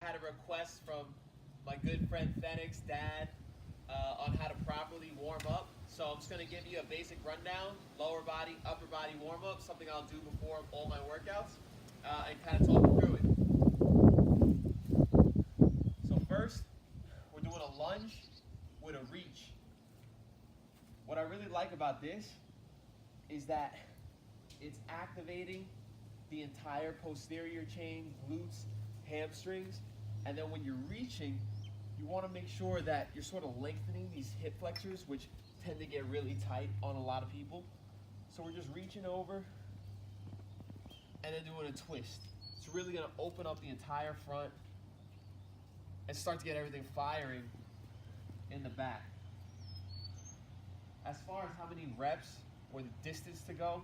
Had a request from my good friend Fenix, Dad, on how to properly warm up. So I'm just going to give you a basic rundown, lower body, upper body warm up, something I'll do before all my workouts, and kind of talk you through it. So first, we're doing a lunge with a reach. What I really like about this is that it's activating the entire posterior chain, glutes, hamstrings, and then when you're reaching, you want to make sure that you're sort of lengthening these hip flexors, which tend to get really tight on a lot of people. So we're just reaching over and then doing a twist. It's really going to open up the entire front and start to get everything firing in the back. As far as how many reps or the distance to go,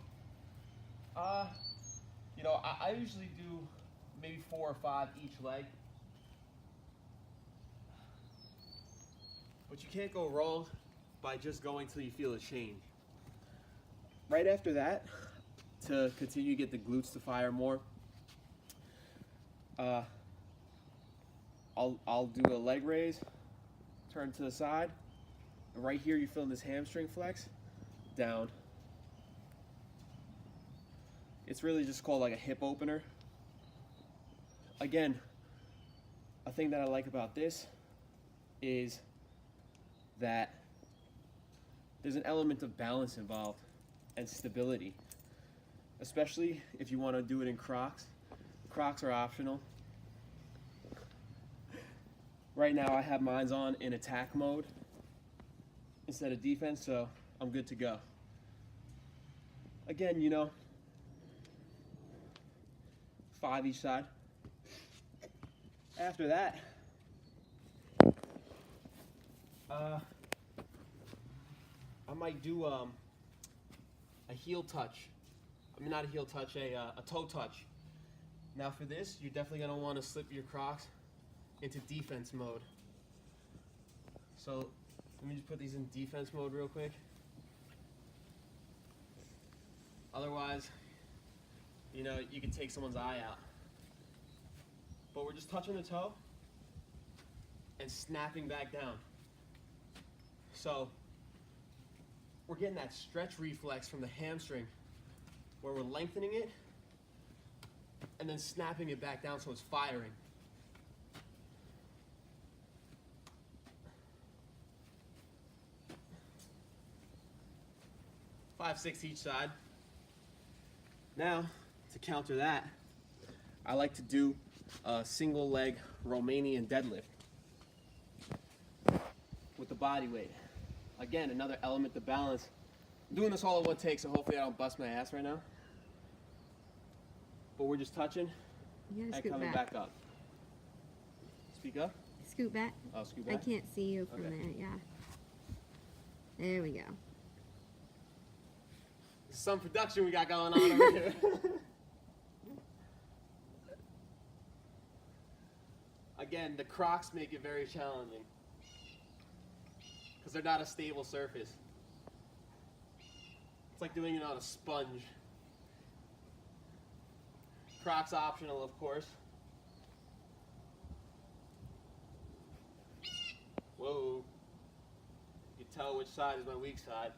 you know, I usually do maybe 4 or 5 each leg. But you can't go wrong by just going till you feel a change. Right after that, to continue to get the glutes to fire more, I'll do a leg raise, turn to the side. And right here, you're feeling this hamstring flex, down. It's really just called like a hip opener. Again, a thing that I like about this is that there's an element of balance involved and stability, especially if you want to do it in Crocs. Crocs are optional. Right now I have mine on in attack mode instead of defense, so I'm good to go. Again, you know, 5 each side. After that, I might do a heel touch. I mean, not a heel touch, a toe touch. Now for this, you're definitely gonna wanna slip your Crocs into defense mode. So let me just put these in defense mode real quick. Otherwise, you know, you can take someone's eye out. But we're just touching the toe and snapping back down. So we're getting that stretch reflex from the hamstring where we're lengthening it and then snapping it back down so it's firing. Five, 6 each side. Now, to counter that, I like to do a single leg Romanian deadlift with the body weight. Again, another element to balance. I'm doing this all in one take, so hopefully I don't bust my ass right now. But we're just touching and coming back up. Speak up. Scoot back. Oh, scoot back. I can't see you from there, yeah. There we go. Some production we got going on over here. Again, the Crocs make it very challenging because they're not a stable surface. It's like doing it on a sponge. Crocs optional, of course. Whoa. You can tell which side is my weak side.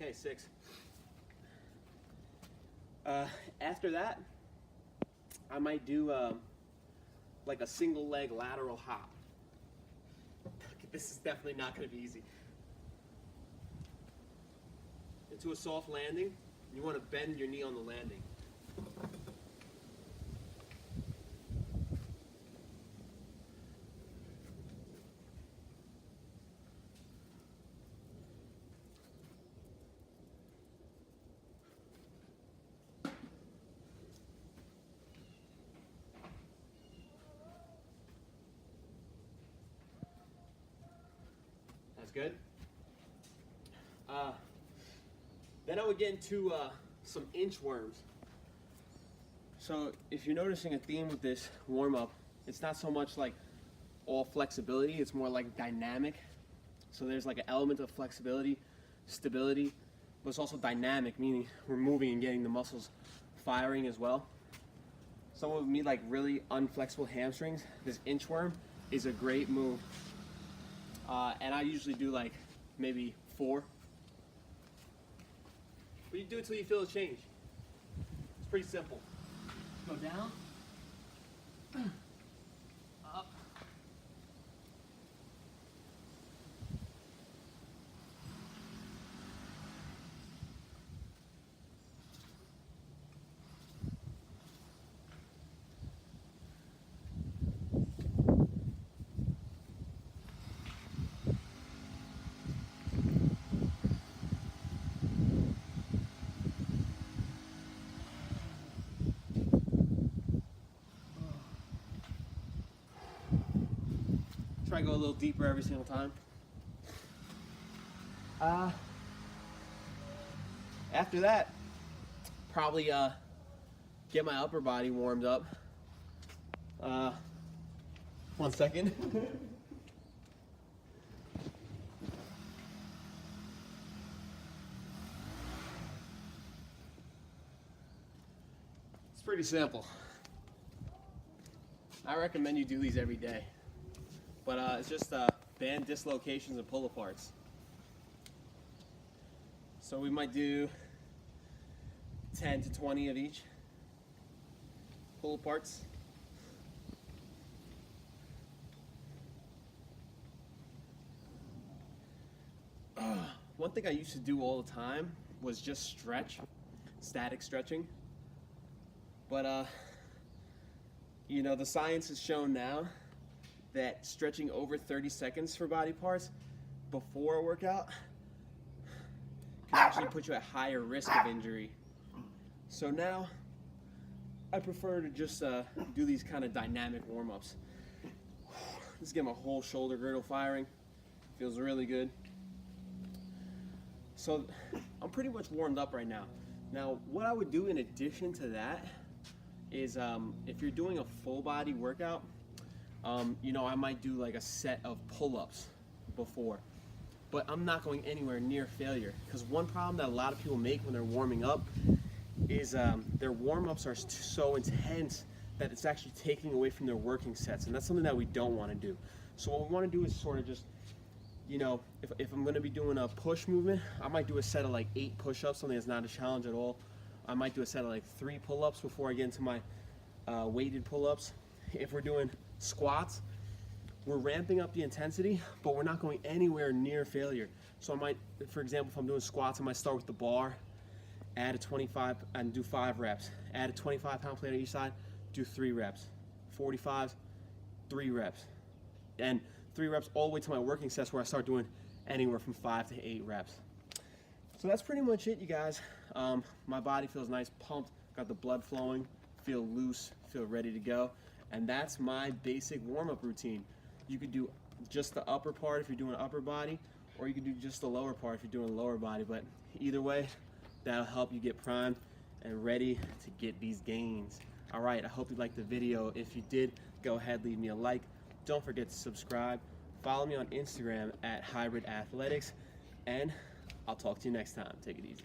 Okay, 6. After that, I might do like a single leg lateral hop. This is definitely not going to be easy. Into a soft landing, you want to bend your knee on the landing. Good. Then I would get into some inchworms. So if you're noticing a theme with this warm-up, it's not so much like all flexibility, it's more like dynamic. So there's like an element of flexibility, stability, but it's also dynamic, meaning we're moving and getting the muscles firing as well. Someone with me like really unflexible hamstrings, this inchworm is a great move. And I usually do like maybe 4. But you do it till you feel a change. It's pretty simple. Go down, up. Try to go a little deeper every single time. After that, probably get my upper body warmed up. 1 second. It's pretty simple. I recommend you do these every day. But it's just band dislocations and pull aparts. So we might do 10 to 20 of each. Pull aparts. One thing I used to do all the time was just stretch, static stretching. But you know, the science has shown now that stretching over 30 seconds for body parts before a workout can actually put you at higher risk of injury. So now I prefer to just do these kind of dynamic warm-ups. Let's get my whole shoulder girdle firing. Feels really good. So I'm pretty much warmed up right now. Now what I would do in addition to that is if you're doing a full body workout, you know, I might do like a set of pull-ups before, but I'm not going anywhere near failure, because one problem that a lot of people make when they're warming up is their warm-ups are so intense that it's actually taking away from their working sets, and that's something that we don't want to do. So what we want to do is sort of just, you know, if I'm going to be doing a push movement, I might do a set of like 8 push-ups, something that's not a challenge at all. I might do a set of like 3 pull-ups before I get into my weighted pull-ups. If we're doing squats, we're ramping up the intensity, but we're not going anywhere near failure. So I might, for example, if I'm doing squats, I might start with the bar, add a 25 and do 5 reps. Add a 25-pound plate on each side, do 3 reps. 45s, 3 reps. And 3 reps all the way to my working sets, where I start doing anywhere from 5 to 8 reps. So that's pretty much it, you guys. My body feels nice, pumped, got the blood flowing, feel loose, feel ready to go. And that's my basic warm-up routine. You could do just the upper part if you're doing upper body, or you could do just the lower part if you're doing lower body. But either way, that'll help you get primed and ready to get these gains. All right, I hope you liked the video. If you did, go ahead, leave me a like. Don't forget to subscribe. Follow me on Instagram at Hybrid Athletics, and I'll talk to you next time. Take it easy.